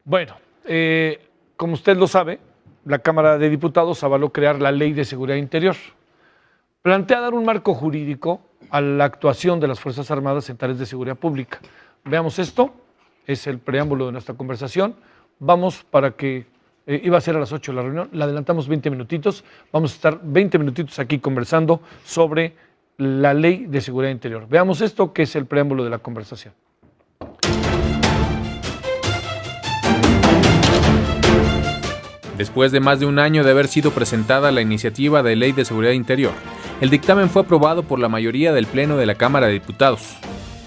Bueno, como usted lo sabe, la Cámara de Diputados avaló crear la Ley de Seguridad Interior. Plantea dar un marco jurídico a la actuación de las Fuerzas Armadas en tareas de seguridad pública. Veamos esto, es el preámbulo de nuestra conversación. Vamos para que, iba a ser a las 8 la reunión, la adelantamos 20 minutitos. Vamos a estar 20 minutitos aquí conversando sobre la Ley de Seguridad Interior. Veamos esto, que es el preámbulo de la conversación. Después de más de un año de haber sido presentada la iniciativa de Ley de Seguridad Interior, el dictamen fue aprobado por la mayoría del Pleno de la Cámara de Diputados.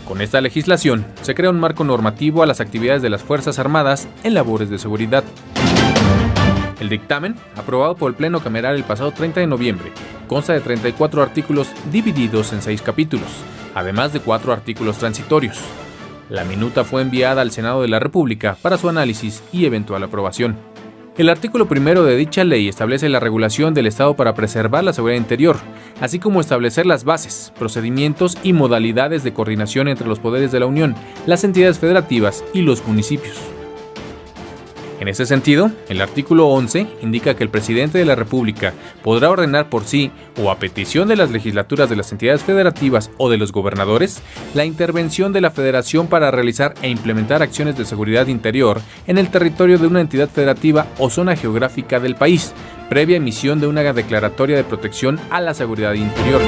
Con esta legislación, se crea un marco normativo a las actividades de las Fuerzas Armadas en labores de seguridad. El dictamen, aprobado por el Pleno Cameral el pasado 30 de noviembre, consta de 34 artículos divididos en 6 capítulos, además de 4 artículos transitorios. La minuta fue enviada al Senado de la República para su análisis y eventual aprobación. El artículo primero de dicha ley establece la regulación del Estado para preservar la seguridad interior, así como establecer las bases, procedimientos y modalidades de coordinación entre los poderes de la Unión, las entidades federativas y los municipios. En ese sentido, el artículo 11 indica que el presidente de la República podrá ordenar por sí o a petición de las legislaturas de las entidades federativas o de los gobernadores la intervención de la Federación para realizar e implementar acciones de seguridad interior en el territorio de una entidad federativa o zona geográfica del país, previa emisión de una declaratoria de protección a la seguridad interior.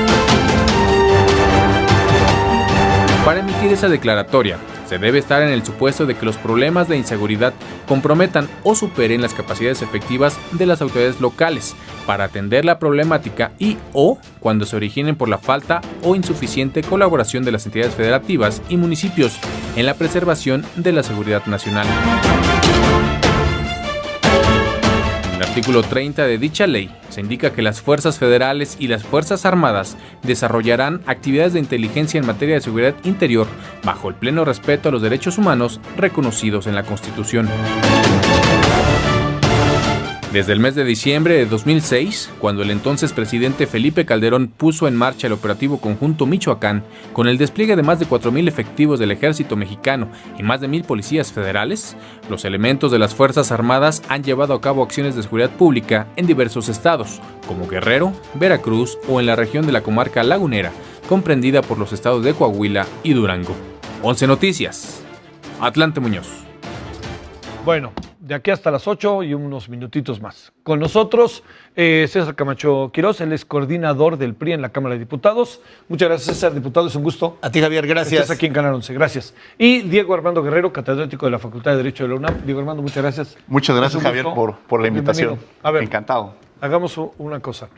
Para emitir esa declaratoria, se debe estar en el supuesto de que los problemas de inseguridad comprometan o superen las capacidades efectivas de las autoridades locales para atender la problemática o cuando se originen por la falta o insuficiente colaboración de las entidades federativas y municipios en la preservación de la seguridad nacional. En el artículo 30 de dicha ley se indica que las fuerzas federales y las fuerzas armadas desarrollarán actividades de inteligencia en materia de seguridad interior bajo el pleno respeto a los derechos humanos reconocidos en la Constitución. Desde el mes de diciembre de 2006, cuando el entonces presidente Felipe Calderón puso en marcha el operativo conjunto Michoacán, con el despliegue de más de 4,000 efectivos del ejército mexicano y más de 1,000 policías federales, los elementos de las Fuerzas Armadas han llevado a cabo acciones de seguridad pública en diversos estados, como Guerrero, Veracruz o en la región de la comarca lagunera, comprendida por los estados de Coahuila y Durango. 11 Noticias. Atlante Muñoz. Bueno, de aquí hasta las 8 y unos minutitos más. Con nosotros, César Camacho Quirós, él es coordinador del PRI en la Cámara de Diputados. Muchas gracias, César, diputado, es un gusto. A ti, Javier, gracias. Estás aquí en Canal 11, gracias. Y Diego Armando Guerrero, catedrático de la Facultad de Derecho de la UNAM. Diego Armando, muchas gracias. Muchas gracias, Javier, por la invitación. A ver, encantado. Hagamos una cosa.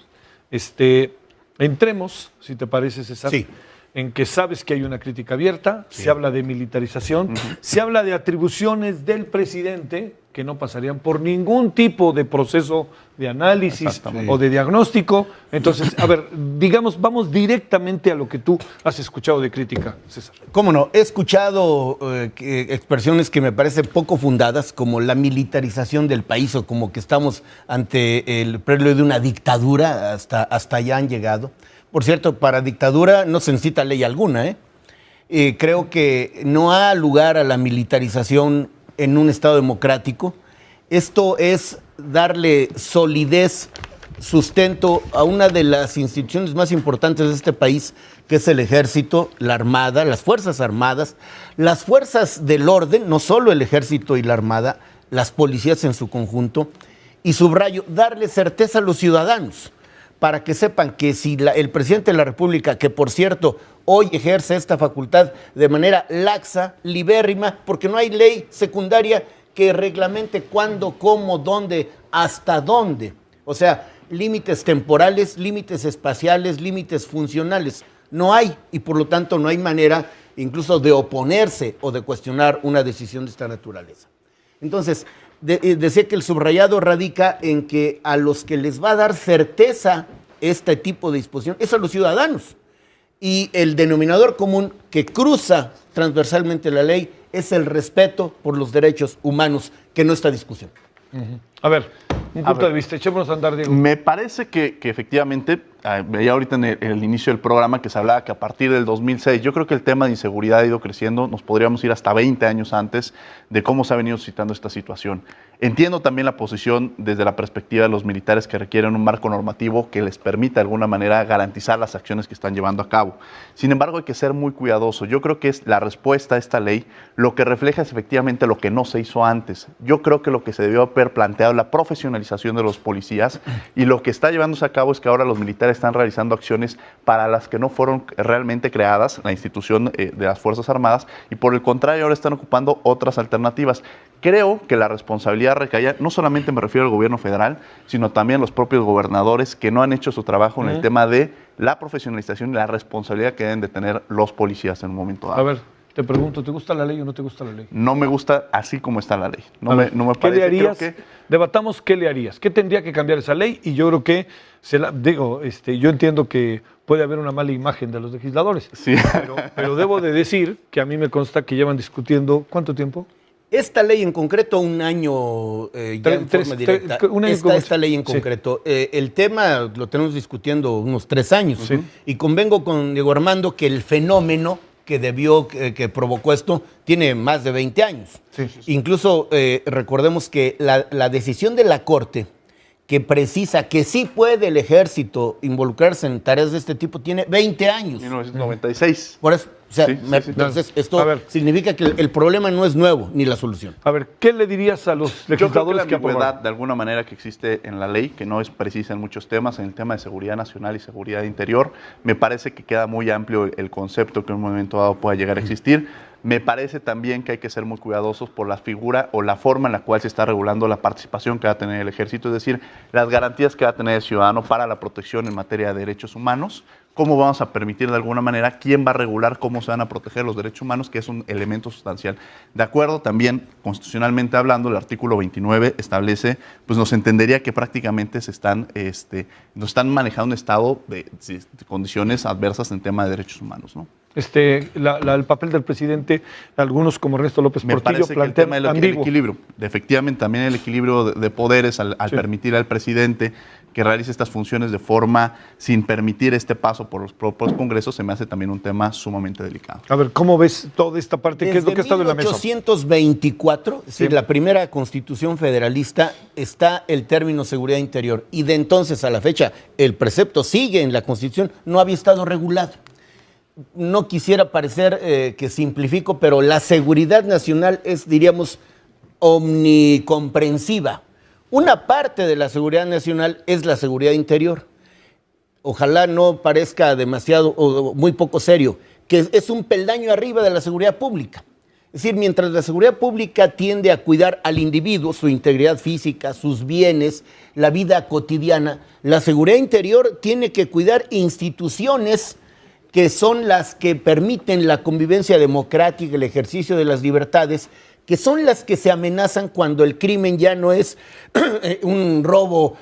Entremos, si te parece, César. Sí. En que sabes que hay una crítica abierta, se habla de militarización, se habla de atribuciones del presidente que no pasarían por ningún tipo de proceso de análisis o de diagnóstico. Entonces, a ver, digamos, vamos directamente a lo que tú has escuchado de crítica, César. Cómo no, he escuchado expresiones que me parecen poco fundadas, como la militarización del país o como que estamos ante el preludio de una dictadura, hasta allá han llegado. Por cierto, para dictadura no se necesita ley alguna, creo que no ha lugar a la militarización en un Estado democrático. Esto es darle solidez, sustento a una de las instituciones más importantes de este país, que es el Ejército, la Armada, las Fuerzas Armadas, las fuerzas del orden, no solo el Ejército y la Armada, las policías en su conjunto, y subrayo, darle certeza a los ciudadanos, para que sepan que si el presidente de la República, que por cierto hoy ejerce esta facultad de manera laxa, libérrima, porque no hay ley secundaria que reglamente cuándo, cómo, dónde, hasta dónde. O sea, límites temporales, límites espaciales, límites funcionales. No hay, y por lo tanto no hay manera incluso de oponerse o de cuestionar una decisión de esta naturaleza. Entonces, decía que el subrayado radica en que a los que les va a dar certeza este tipo de disposición es a los ciudadanos. Y el denominador común que cruza transversalmente la ley es el respeto por los derechos humanos, que no está en discusión. A ver, un punto de vista, echémonos a andar, Diego. Me parece que efectivamente veía ahorita en el inicio del programa que se hablaba que a partir del 2006, yo creo que el tema de inseguridad ha ido creciendo, nos podríamos ir hasta 20 años antes de cómo se ha venido suscitando esta situación. Entiendo también la posición desde la perspectiva de los militares que requieren un marco normativo que les permita de alguna manera garantizar las acciones que están llevando a cabo. Sin embargo, hay que ser muy cuidadoso. Yo creo que es la respuesta a esta ley lo que refleja es efectivamente lo que no se hizo antes. Yo creo que lo que se debió haber planteado es la profesionalización de los policías y lo que está llevándose a cabo es que ahora los militares están realizando acciones para las que no fueron realmente creadas, la institución de las Fuerzas Armadas, y por el contrario ahora están ocupando otras alternativas. Creo que la responsabilidad recaía, no solamente me refiero al gobierno federal, sino también a los propios gobernadores que no han hecho su trabajo en el tema de la profesionalización y la responsabilidad que deben de tener los policías en un momento dado. A ver, te pregunto, ¿te gusta la ley o no te gusta la ley? No me gusta así como está la ley. No me ¿Qué parece, le harías? creo que... Debatamos qué le harías. ¿Qué tendría que cambiar esa ley? Y yo creo que, yo entiendo que puede haber una mala imagen de los legisladores. Sí. Pero debo de decir que a mí me consta que llevan discutiendo, ¿cuánto tiempo? Esta ley en concreto, un año ya en forma directa. Esta ley en concreto. Sí. El tema lo tenemos discutiendo unos 3 años. Sí. Y convengo con Diego Armando que el fenómeno que provocó esto tiene más de 20 años. Sí. Incluso recordemos que la decisión de la Corte que precisa que sí puede el ejército involucrarse en tareas de este tipo tiene 20 años. 1996. Por eso, o sea, entonces esto significa que el problema no es nuevo, ni la solución. A ver, ¿qué le dirías a los legisladores que aprobaron? De alguna manera que existe en la ley, que no es precisa en muchos temas, en el tema de seguridad nacional y seguridad interior, me parece que queda muy amplio el concepto que en un momento dado pueda llegar a existir. Me parece también que hay que ser muy cuidadosos por la figura o la forma en la cual se está regulando la participación que va a tener el ejército, es decir, las garantías que va a tener el ciudadano para la protección en materia de derechos humanos, cómo vamos a permitir de alguna manera, quién va a regular cómo se van a proteger los derechos humanos, que es un elemento sustancial. De acuerdo, también constitucionalmente hablando, el artículo 29 establece, pues nos entendería que prácticamente nos están manejando un estado de condiciones adversas en tema de derechos humanos, ¿no? El papel del presidente, algunos como Ernesto López Portillo plantean el equilibrio, efectivamente también el equilibrio de poderes al permitir al presidente que realice estas funciones de forma sin permitir este paso por los propios congresos, se me hace también un tema sumamente delicado. A ver, ¿cómo ves toda esta parte? ¿Qué es lo que ha estado en la mesa? Desde 1824, es decir, la primera constitución federalista, está el término seguridad interior, y de entonces a la fecha el precepto sigue en la Constitución, no había estado regulado. No quisiera parecer que simplifico, pero la seguridad nacional es, diríamos, omnicomprensiva. Una parte de la seguridad nacional es la seguridad interior. Ojalá no parezca demasiado o muy poco serio, que es un peldaño arriba de la seguridad pública. Es decir, mientras la seguridad pública tiende a cuidar al individuo, su integridad física, sus bienes, la vida cotidiana, la seguridad interior tiene que cuidar instituciones que son las que permiten la convivencia democrática, el ejercicio de las libertades, que son las que se amenazan cuando el crimen ya no es un robo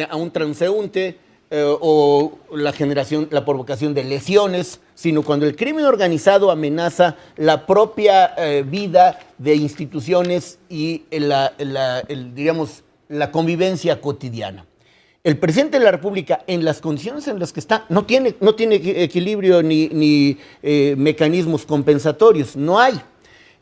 a un transeúnte o la provocación de lesiones, sino cuando el crimen organizado amenaza la propia vida de instituciones y digamos, la convivencia cotidiana. El presidente de la República, en las condiciones en las que está, no tiene equilibrio ni mecanismos compensatorios, no hay.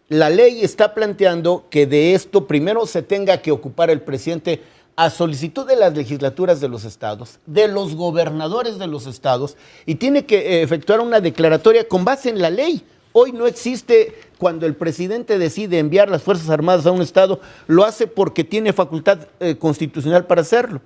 La ley está planteando que de esto primero se tenga que ocupar el presidente a solicitud de las legislaturas de los estados, de los gobernadores de los estados, y tiene que efectuar una declaratoria con base en la ley. Hoy no existe, cuando el presidente decide enviar las Fuerzas Armadas a un estado, lo hace porque tiene facultad constitucional para hacerlo.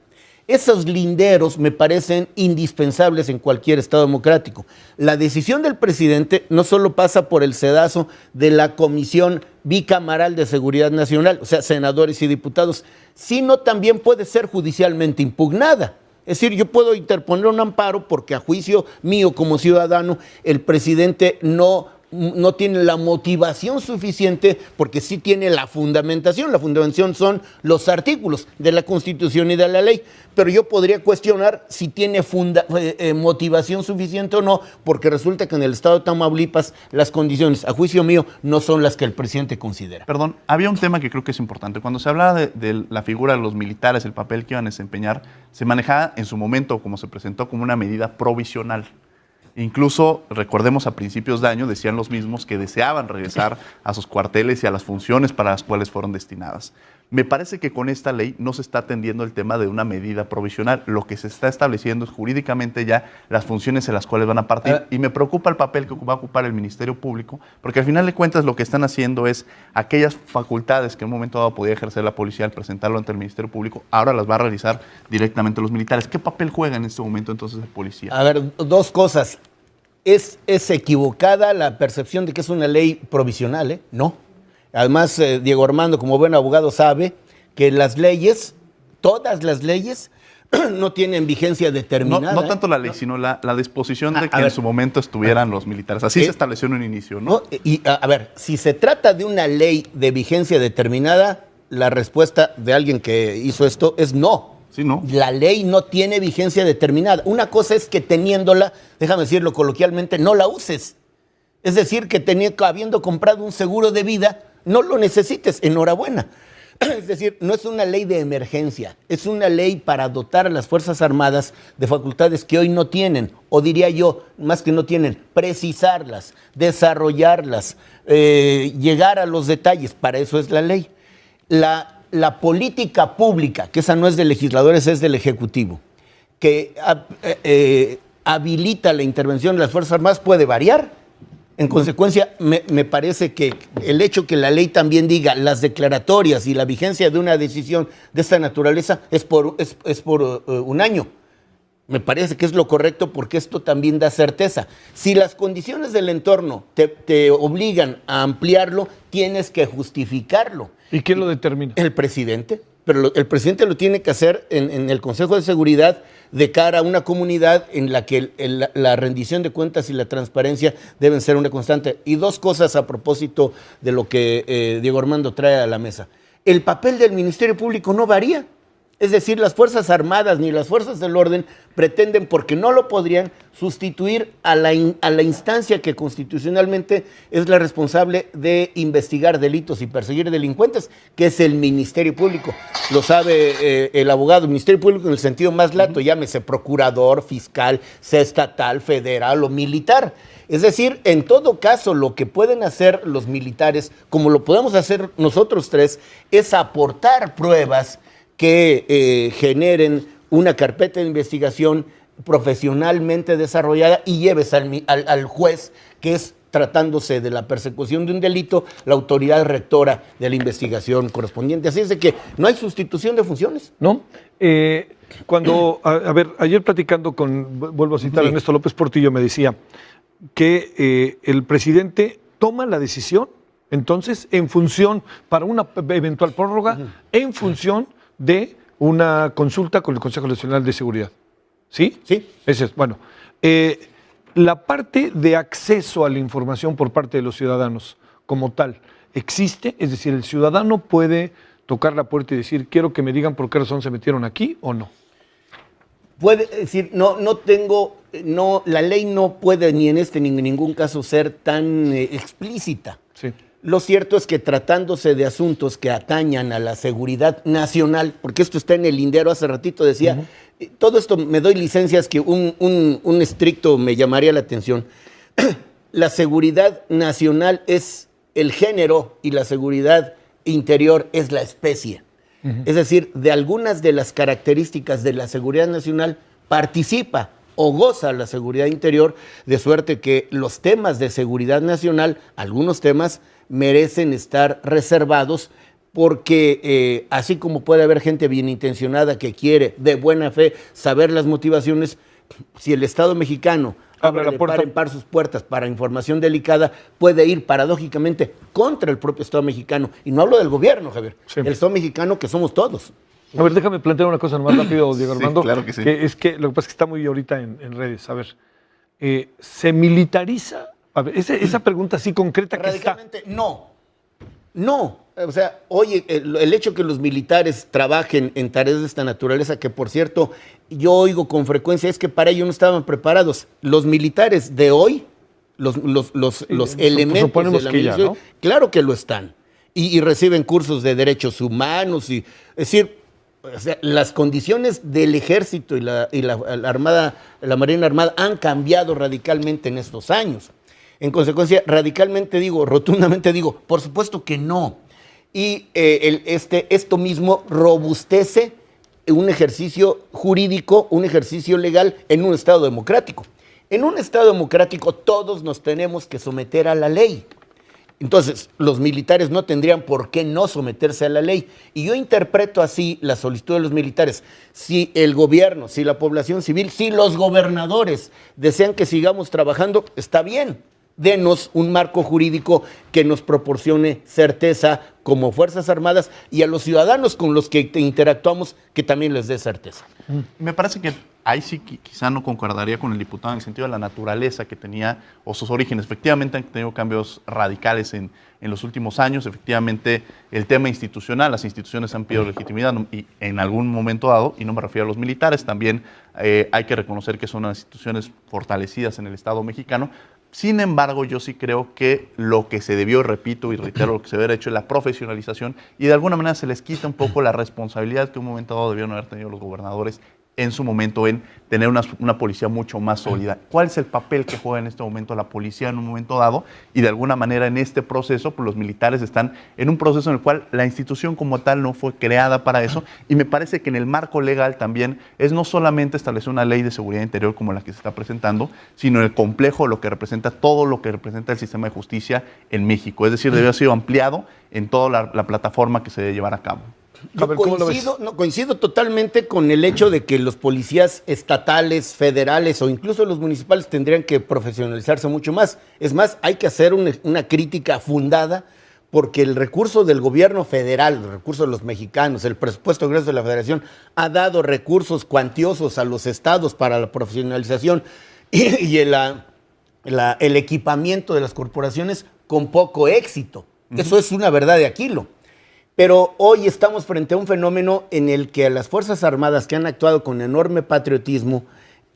Esos linderos me parecen indispensables en cualquier estado democrático. La decisión del presidente no solo pasa por el sedazo de la Comisión Bicameral de Seguridad Nacional, o sea, senadores y diputados, sino también puede ser judicialmente impugnada. Es decir, yo puedo interponer un amparo porque a juicio mío como ciudadano el presidente no no tiene la motivación suficiente, porque sí tiene la fundamentación. La fundamentación son los artículos de la Constitución y de la ley. Pero yo podría cuestionar si tiene motivación suficiente o no, porque resulta que en el estado de Tamaulipas las condiciones, a juicio mío, no son las que el presidente considera. Perdón, había un tema que creo que es importante. Cuando se hablaba de la figura de los militares, el papel que iban a desempeñar, se manejaba en su momento, como se presentó, como una medida provisional. Incluso, recordemos, a principios de año decían los mismos que deseaban regresar a sus cuarteles y a las funciones para las cuales fueron destinadas. Me parece que con esta ley no se está atendiendo el tema de una medida provisional. Lo que se está estableciendo es jurídicamente ya las funciones en las cuales van a partir. Y me preocupa el papel que va a ocupar el Ministerio Público, porque al final de cuentas lo que están haciendo es aquellas facultades que en un momento dado podía ejercer la policía al presentarlo ante el Ministerio Público, ahora las va a realizar directamente los militares. ¿Qué papel juega en este momento entonces el policía? A ver, dos cosas. ¿Es equivocada la percepción de que es una ley provisional? No. Además, Diego Armando, como buen abogado, sabe que las leyes, todas las leyes, no tienen vigencia determinada. No tanto la ley, sino la disposición de que en su momento estuvieran los militares. Así se estableció en un inicio, ¿no? Y a ver, si se trata de una ley de vigencia determinada, la respuesta de alguien que hizo esto es no. Sí, ¿no? La ley no tiene vigencia determinada. Una cosa es que teniéndola, déjame decirlo coloquialmente, no la uses. Es decir, que habiendo comprado un seguro de vida, no lo necesites. Enhorabuena. Es decir, no es una ley de emergencia, es una ley para dotar a las Fuerzas Armadas de facultades que hoy no tienen, o diría yo, más que no tienen, precisarlas, desarrollarlas, llegar a los detalles. Para eso es la ley. La política pública, que esa no es de legisladores, es del Ejecutivo, que habilita la intervención de las Fuerzas Armadas, puede variar. En consecuencia, me parece que el hecho que la ley también diga las declaratorias y la vigencia de una decisión de esta naturaleza es por un año. Me parece que es lo correcto, porque esto también da certeza. Si las condiciones del entorno te obligan a ampliarlo, tienes que justificarlo. ¿Y quién lo determina? El presidente. Pero el presidente lo tiene que hacer en el Consejo de Seguridad, de cara a una comunidad en la que la rendición de cuentas y la transparencia deben ser una constante. Y dos cosas a propósito de lo que Diego Armando trae a la mesa. El papel del Ministerio Público no varía. Es decir, las Fuerzas Armadas ni las Fuerzas del Orden pretenden, porque no lo podrían, sustituir a la instancia que constitucionalmente es la responsable de investigar delitos y perseguir delincuentes, que es el Ministerio Público. Lo sabe el abogado. El Ministerio Público en el sentido más lato, llámese procurador, fiscal, sea estatal, federal o militar. Es decir, en todo caso, lo que pueden hacer los militares, como lo podemos hacer nosotros tres, es aportar pruebas que generen una carpeta de investigación profesionalmente desarrollada y lleves al juez, que es, tratándose de la persecución de un delito, la autoridad rectora de la investigación correspondiente. Así es de que no hay sustitución de funciones. ¿No? Ayer platicando vuelvo a citar a Ernesto López Portillo, me decía que el presidente toma la decisión, entonces, en función, para una eventual prórroga, en función de una consulta con el Consejo Nacional de Seguridad. ¿Sí? Sí. Ese es, bueno. La parte de acceso a la información por parte de los ciudadanos como tal, ¿existe? Es decir, ¿el ciudadano puede tocar la puerta y decir, quiero que me digan por qué razón se metieron aquí o no? Puede decir, la ley no puede ni en este ni en ningún caso ser tan explícita. Sí. Lo cierto es que tratándose de asuntos que atañan a la seguridad nacional, porque esto está en el lindero, hace ratito decía, todo esto me doy licencias que un estricto me llamaría la atención. La seguridad nacional es el género y la seguridad interior es la especie. Es decir, de algunas de las características de la seguridad nacional participa o goza la seguridad interior, de suerte que los temas de seguridad nacional, algunos temas, merecen estar reservados, porque así como puede haber gente bien intencionada que quiere de buena fe saber las motivaciones, si el Estado mexicano abre de par en par sus puertas para información delicada, puede ir paradójicamente contra el propio Estado mexicano. Y no hablo del gobierno, Javier, el Estado mexicano que somos todos. A ver, déjame plantear una cosa más rápido, Diego Armando. Sí, claro que sí. Es que lo que pasa es que está muy ahorita en redes. A ver, ¿se militariza A ver, esa pregunta así concreta que está. Radicalmente, no. No. O sea, oye, el hecho que los militares trabajen en tareas de esta naturaleza, que por cierto, yo oigo con frecuencia, es que para ello no estaban preparados. Los militares de hoy, los elementos suponemos de la que ya, milicia, ¿no? claro que lo están. Y reciben cursos de derechos humanos. Es decir, o sea, las condiciones del ejército y la Armada, la Marina Armada han cambiado radicalmente en estos años. En consecuencia, radicalmente digo, rotundamente digo, por supuesto que no. Y esto mismo robustece un ejercicio jurídico, un ejercicio legal en un Estado democrático. En un Estado democrático todos nos tenemos que someter a la ley. Entonces, los militares no tendrían por qué no someterse a la ley. Y yo interpreto así la solicitud de los militares. Si el gobierno, si la población civil, si los gobernadores desean que sigamos trabajando, está bien. Denos un marco jurídico que nos proporcione certeza como Fuerzas Armadas y a los ciudadanos con los que interactuamos que también les dé certeza. Me parece que ahí sí quizá no concordaría con el diputado en el sentido de la naturaleza que tenía o sus orígenes. Efectivamente han tenido cambios radicales en los últimos años. Efectivamente el tema institucional, las instituciones han pedido legitimidad y en algún momento dado, y no me refiero a los militares, también hay que reconocer que son unas instituciones fortalecidas en el Estado mexicano. Sin embargo, yo sí creo que lo que se debió, repito y reitero, lo que se debió hecho es la profesionalización y de alguna manera se les quita un poco la responsabilidad que en un momento dado debieron haber tenido los gobernadores en su momento en tener una policía mucho más sólida. ¿Cuál es el papel que juega en este momento la policía en un momento dado? Y de alguna manera en este proceso, pues los militares están en un proceso en el cual la institución como tal no fue creada para eso y me parece que en el marco legal también es no solamente establecer una ley de seguridad interior como la que se está presentando, sino el complejo, lo que representa todo lo que representa el sistema de justicia en México. Es decir, debe haber sido ampliado en toda la plataforma que se debe llevar a cabo. Yo coincido totalmente con el hecho de que los policías estatales, federales o incluso los municipales tendrían que profesionalizarse mucho más. Es más, hay que hacer una crítica fundada porque el recurso del gobierno federal, el recurso de los mexicanos, el presupuesto egreso de la federación ha dado recursos cuantiosos a los estados para la profesionalización y el equipamiento de las corporaciones con poco éxito. Eso es una verdad de Aquilo. Pero hoy estamos frente a un fenómeno en el que a las Fuerzas Armadas que han actuado con enorme patriotismo,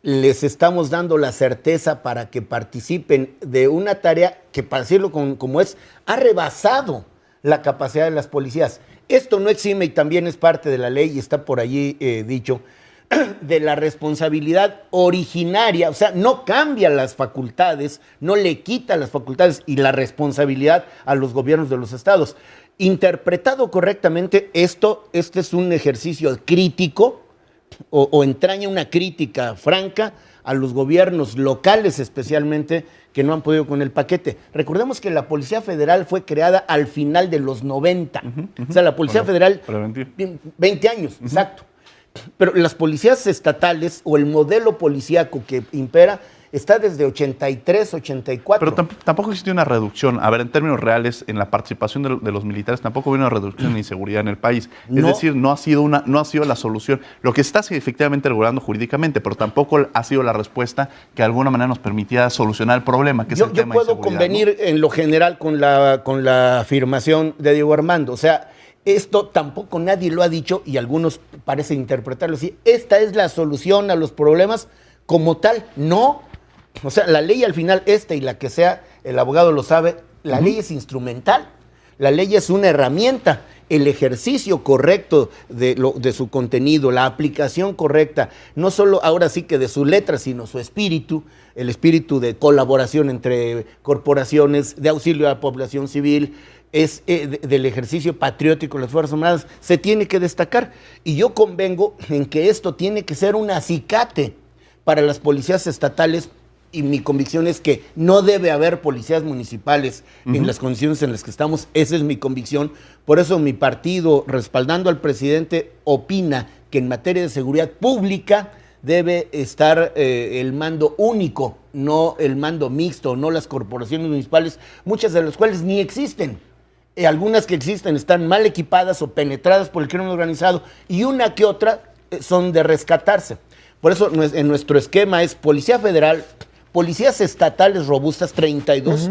les estamos dando la certeza para que participen de una tarea que, para decirlo como es, ha rebasado la capacidad de las policías. Esto no exime y también es parte de la ley y está por allí dicho, de la responsabilidad originaria, o sea, no cambia las facultades, no le quita las facultades y la responsabilidad a los gobiernos de los estados. Interpretado correctamente, este es un ejercicio crítico o entraña una crítica franca a los gobiernos locales especialmente que no han podido con el paquete. Recordemos que la Policía Federal fue creada al final de los 90. O sea, la Policía Federal, 20 años, exacto. Pero las policías estatales o el modelo policíaco que impera está desde 83, 84. Pero tampoco existe una reducción. A ver, en términos reales, en la participación de los militares tampoco hubo una reducción de inseguridad en el país. Es decir, no ha sido la solución. Lo que está efectivamente regulando jurídicamente, pero tampoco ha sido la respuesta que de alguna manera nos permitía solucionar el problema, que es el tema de inseguridad. Yo puedo convenir, ¿no?, en lo general con la afirmación de Diego Armando. O sea, esto tampoco nadie lo ha dicho y algunos parecen interpretarlo así. Esta es la solución a los problemas como tal. No. O sea, la ley al final, y la que sea, el abogado lo sabe, la ley es instrumental. La ley es una herramienta. El ejercicio correcto de su contenido, la aplicación correcta, no solo ahora sí que de su letra, sino su espíritu, el espíritu de colaboración entre corporaciones, de auxilio a la población civil, del ejercicio patriótico de las Fuerzas Armadas, se tiene que destacar. Y yo convengo en que esto tiene que ser un acicate para las policías estatales, y mi convicción es que no debe haber policías municipales en las condiciones en las que estamos. Esa es mi convicción. Por eso mi partido, respaldando al presidente, opina que en materia de seguridad pública debe estar el mando único, no el mando mixto, no las corporaciones municipales, muchas de las cuales ni existen. Algunas que existen están mal equipadas o penetradas por el crimen organizado y una que otra son de rescatarse. Por eso en nuestro esquema es Policía Federal, policías estatales robustas, 32,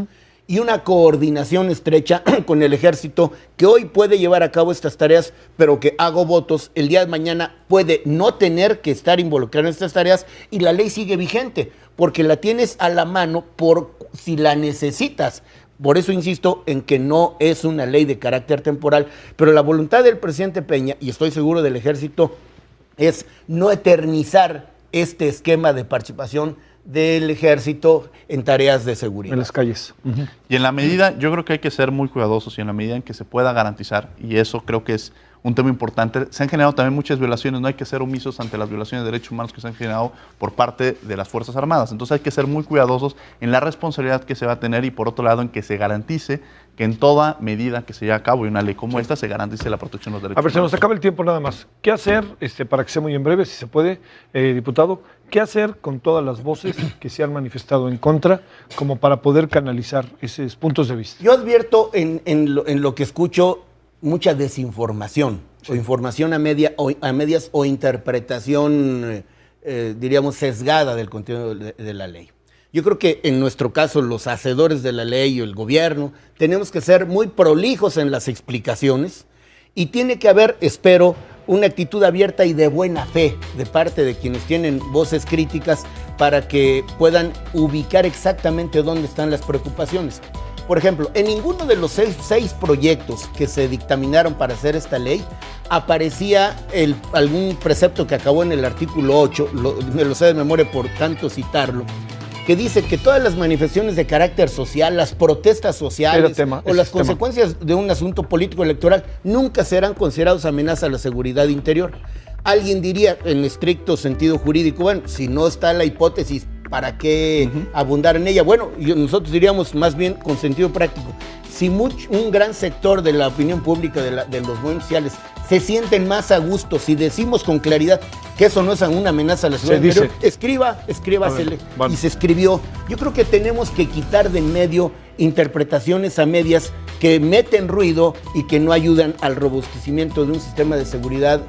y una coordinación estrecha con el ejército que hoy puede llevar a cabo estas tareas, pero que hago votos, el día de mañana puede no tener que estar involucrado en estas tareas y la ley sigue vigente, porque la tienes a la mano por si la necesitas. Por eso insisto en que no es una ley de carácter temporal, pero la voluntad del presidente Peña, y estoy seguro del ejército, es no eternizar este esquema de participación del ejército en tareas de seguridad. En las calles. Y en la medida, yo creo que hay que ser muy cuidadosos y en la medida en que se pueda garantizar, y eso creo que es un tema importante, se han generado también muchas violaciones, no hay que ser omisos ante las violaciones de derechos humanos que se han generado por parte de las Fuerzas Armadas. Entonces hay que ser muy cuidadosos en la responsabilidad que se va a tener y por otro lado en que se garantice que en toda medida que se lleve a cabo y una ley como esta se garantice la protección de los derechos A ver, se humanos. nos acaba el tiempo nada más. ¿Qué hacer, para que sea muy en breve, si se puede, diputado, qué hacer con todas las voces que se han manifestado en contra, como para poder canalizar esos puntos de vista? Yo advierto en lo que escucho mucha desinformación, o información a medias o interpretación, diríamos, sesgada del contenido de la ley. Yo creo que en nuestro caso los hacedores de la ley o el gobierno tenemos que ser muy prolijos en las explicaciones y tiene que haber, espero, una actitud abierta y de buena fe de parte de quienes tienen voces críticas para que puedan ubicar exactamente dónde están las preocupaciones. Por ejemplo, en ninguno de los seis proyectos que se dictaminaron para hacer esta ley aparecía algún precepto que acabó en el artículo 8, me lo sé de memoria por tanto citarlo, que dice que todas las manifestaciones de carácter social, las protestas sociales o las consecuencias de un asunto político electoral nunca serán considerados amenaza a la seguridad interior. Alguien diría, en estricto sentido jurídico, bueno, si no está la hipótesis, ¿para qué abundar en ella? Bueno, nosotros diríamos más bien con sentido práctico. Si un gran sector de la opinión pública, de los movimientos sociales, se sienten más a gusto, si decimos con claridad que eso no es una amenaza a la seguridad interior, escríbasele. Vale. Y se escribió. Yo creo que tenemos que quitar de en medio interpretaciones a medias que meten ruido y que no ayudan al robustecimiento de un sistema de seguridad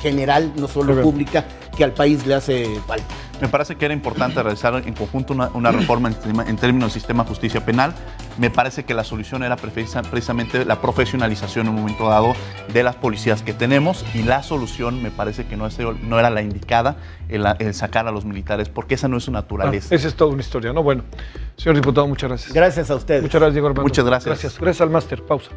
general, no solo pública, que al país le hace falta. Me parece que era importante realizar en conjunto una reforma en términos de sistema de justicia penal. Me parece que la solución era precisamente la profesionalización en un momento dado de las policías que tenemos y la solución me parece que no era la indicada el sacar a los militares porque esa no es su naturaleza. Esa es toda una historia, ¿no? Bueno, señor diputado, muchas gracias. Gracias a ustedes. Muchas gracias, Diego Armando. Muchas gracias. Gracias al máster. Pausa.